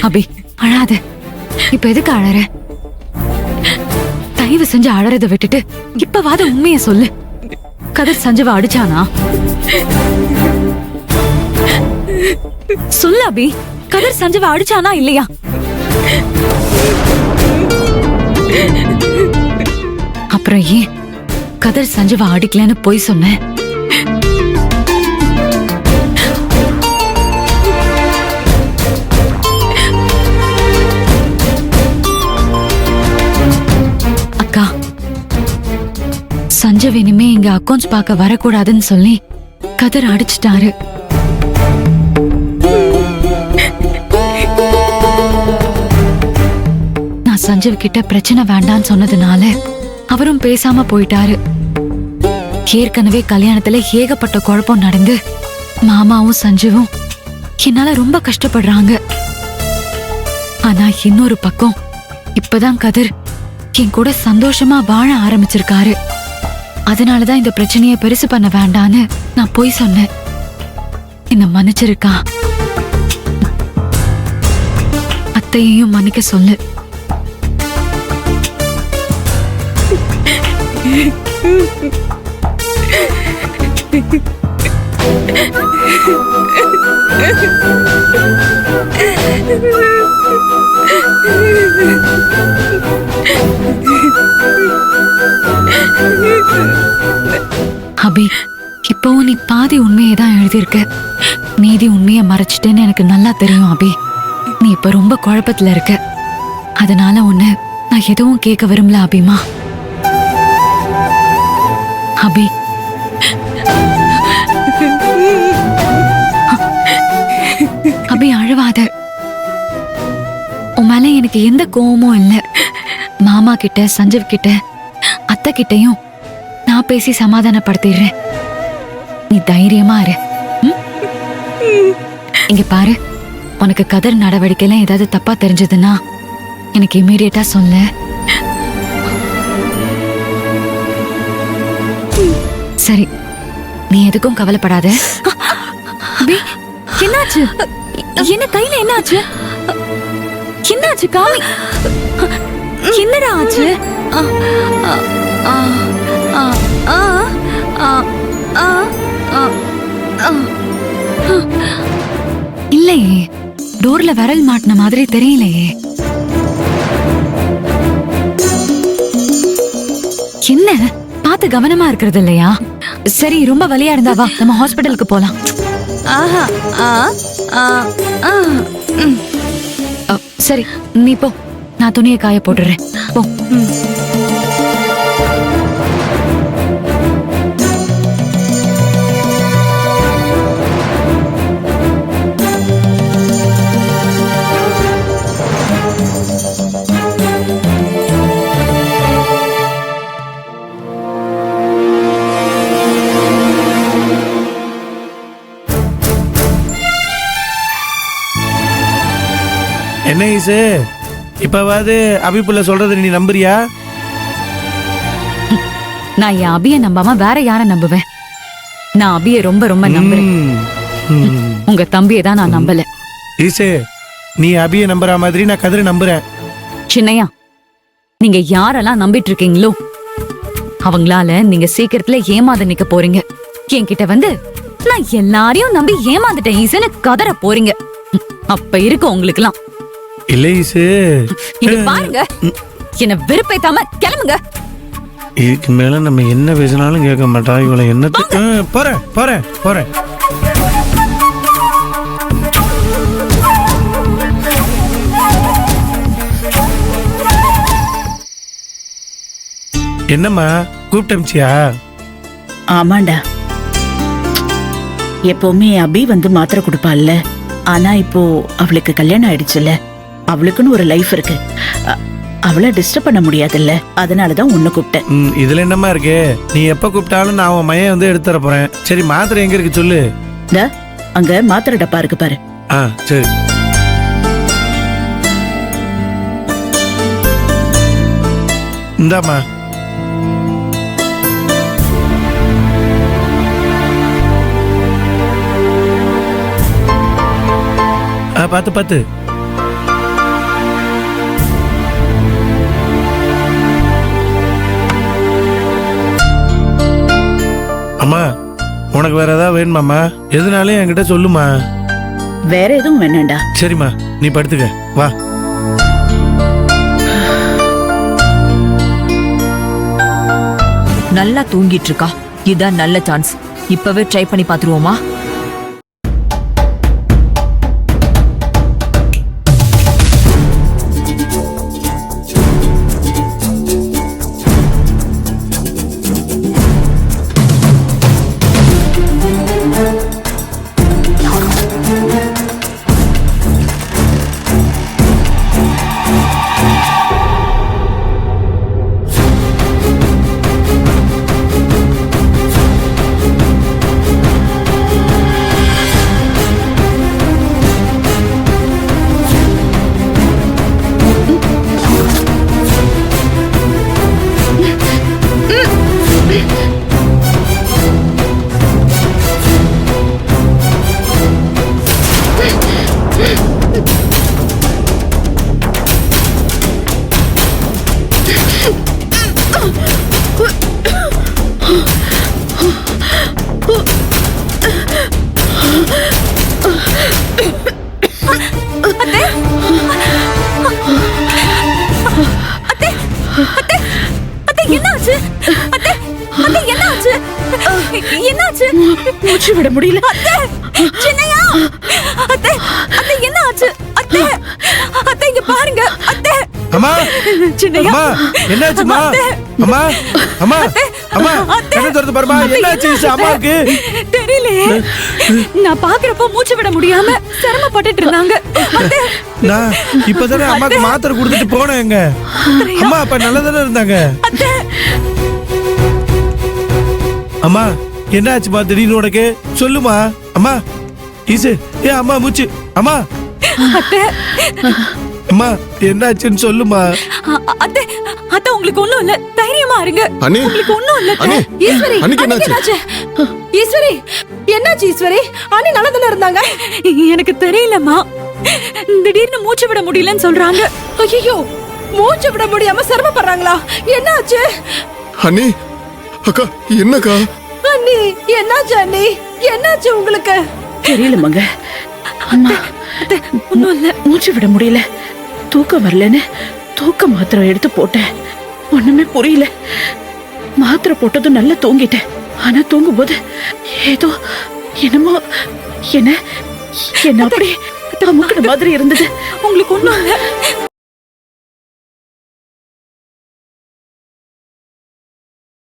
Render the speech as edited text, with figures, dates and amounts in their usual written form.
அபி அழாத. இப்ப எதுக்கு அழற? தயவு செஞ்சு அழறத விட்டுட்டு இப்பவாத உண்மைய சொல்லு. கதிர் சஞ்சீவ அடிச்சானா? சொல்லு அபி, கதிர் சஞ்சீவ அடிச்சானா இல்லையா? அப்புறம் ஏன் கதிர் சஞ்சீவ அடிக்கலன்னு போய் சொன்ன? அக்கா, சஞ்சீவ் இனிமே இங்க அக்கௌண்ட்ஸ் பார்க்க வரக்கூடாதுன்னு சொல்லி கதிர் அடிச்சிட்டாரு. நான் சஞ்சீவ் கிட்ட பிரச்சனை வேண்டான்னு சொன்னதுனால அவரும் பேசாம போயிட்டாரு. ஏற்கனவே கல்யாணத்துல ஏகப்பட்ட குழப்பம் நடந்து மாமாவும் சஞ்சீவும் என்னால ரொம்ப கஷ்டப்படுறாங்க. ஆனா இன்னொரு பக்கம் இப்பதான் கதிர் என் கூட சந்தோஷமா வாழ ஆரம்பிச்சிருக்காரு. அதனாலதான் இந்த பிரச்சனையை பெருசு பண்ண வேண்டான்னு நான் போய் சொன்னேன். என்ன மன்னிச்சிருக்கா? அத்தையையும் மன்னிக்க சொல்லு. அபி, இப்பவும் நீ பாதி உண்மையை தான் எழுதியிருக்க. மீதி உண்மையை மறைச்சிட்டேன்னு எனக்கு நல்லா தெரியும் அபி. நீ இப்ப ரொம்ப குழப்பத்துல இருக்க. அதனால உன்னை நான் எதுவும் கேட்க விரும்பல அபிமா. அபி, அபி அழுவாத. உன் மேல எனக்கு எந்த கோவமும் இல்ல. மாமா கிட்ட, சஞ்சீவ் கிட்ட, அத்தை கிட்டையும் நான் பேசி சமாதானப்படுத்திடுறேன். நீ தைரியமா இரு. இங்க பாரு, உனக்கு கதிர் நடவடிக்கையில ஏதாவது தப்பா தெரிஞ்சதுன்னா எனக்கு இமீடியட்டா சொல்லு. சரி, நீ எதுக்கும் கவலைப்படாத. என்னாச்சு? என்ன கையில என்னாச்சு? என்னாச்சு காமி? என்னடா ஆச்சு? இல்லையே, டோர்ல விரல் மாட்டின மாதிரி தெரியலையே. என்ன பார்த்து கவனமா இருக்கிறது இல்லையா? சரி, ரொம்ப வலியா இருந்தா வா, நம்ம ஹாஸ்பிடலுக்கு போலாம். சரி, நீ போ, நான் துணியை காய போட்டுறேன். போ. என்ன ஈசு, இப்பவாது அபிப்புள்ள சொல்றது நீ நம்புறியா? நான் என் அபிய நம்பாம வேற யார நம்புவேன்? நான் அபிய ரொம்ப ரொம்ப நம்புறேன். உங்க தம்பியை தான் நான் நம்பல. ஈசு, நீ அபிய நம்புற மாதிரி நான் கதிரை நம்புறேன். சின்னையா, நீங்க யாரெல்லாம் நம்பிட்டு இருக்கீங்களோ அவங்களால நீங்க சீக்கிரத்துல ஏமாந்து நிக்க போறீங்க. என்கிட்ட வந்து நான் எல்லாரையும் நம்பி ஏமாந்துட்டேன் ஈசுன்னு கதற போறீங்க. அப்ப இருக்கு உங்களுக்குலாம். இல்ல ஈசு, இது பாருங்க, என்ன வெறுப்பேத்தாம கிளம்புங்க. இதுக்கு மேல நம்ம என்ன பேசினாலும் கேட்க மாட்டா. இவளை என்னத்துக்கு? போறேன் போறேன் போறேன். என்னம்மா கூப்பிட்டமிச்சியா? ஆமாண்டா, எப்பவுமே அபி வந்து மாத்திரை கொடுப்பாள்ல. ஆனா இப்போ அவளுக்கு கல்யாணம் ஆயிடுச்சுல்ல, அவளுக்குன்னு ஒரு லைஃப் இருக்கு. அவளை டிஸ்டர்ப் பண்ண முடியாதுல்ல, அதனாலதான் உன்னை கூப்பிட்டேன். இதுல என்னம்மா இருக்கு? நீ எப்ப கூப்பிட்டாலும் நான் அவன் மையம் வந்து எடுத்துற போறேன். சரி, மாத்திரை எங்க இருக்கு சொல்லு. அங்க மாத்திரை டப்பா இருக்கு பாரு. சரி. இந்தாமா. பாத்து அம்மா, உனக்கு வேற ஏதாவது வேணுமாம்மா? எதுனாலும் என்கிட்ட சொல்லுமா. வேற எதுவும் வேணாண்டா. சரிம்மா, நீ படுத்துக்க, வா. நல்லா தூங்கிட்டு இருக்கா. இதான் நல்ல சான்ஸ். இப்பவே ட்ரை பண்ணி பாத்துருவோமா? மூச்சு விட முடியல. அம்மா, அம்மா, என்னாச்சுமா? அம்மா, அம்மா, அம்மா, என்ன தரது பாருமா? என்னாச்சு அம்மாவுக்கு? தெரியலையே. நான் பாக்குறப்ப மூச்சு விட முடியாம சிரமப்பட்டுட்டு இருந்தாங்க. நான் இப்பதானே அம்மாக்கு மாத்திரை கொடுத்துட்டு போனேங்க. அம்மா அப்ப நல்லதானே இருந்தாங்க. அம்மா, என்னாச்சுமா திடீர்னு உனக்கு? சொல்லுமா. அம்மா, ஈசு, ஏன் அம்மா மூச்சு? அம்மா, அம்மா, என்னாச்சுன்னு சொல்லுமா. அத்தை, அத்தை, உங்களுக்கு ஒண்ணும் இல்ல, தைரியமா இருங்க. அண்ணி, உங்களுக்கு ஒண்ணும் இல்ல. அண்ணி, ஈஸ்வரி, அண்ணிக்கு என்னாச்சு? ஈஸ்வரி, என்னாச்சு ஈஸ்வரி? அண்ணி நல்லதானே இருந்தாங்க? எனக்கு தெரியலம்மா, திடீர்னு மூச்சு விட முடியலன்னு சொல்றாங்க. ஐயோ, மூச்சு விட முடியாம சிரமப்படுறாங்களா? என்னாச்சு? அண்ணி, அக்கா, என்னக்கா? அண்ணி, என்னாச்சு அண்ணி? என்னாச்சு உங்களுக்கு? தெரியல மங்க. அம்மா, ஒண்ணும் இல்ல. மூச்சு விட முடியல, தூக்கம் வரலன்னு தூக்க மாத்திரை எடுத்து போட்டேன். ஒண்ணுமே புரியல. மாத்திரை போட்டதும் நல்லா தூங்கிட்டேன். ஆனா தூங்கும் போது ஏதோ என்னமோ என்ன அப்படி அமுக்கின மாதிரி இருந்தது. உங்களுக்கு ஒண்ணும் இல்ல.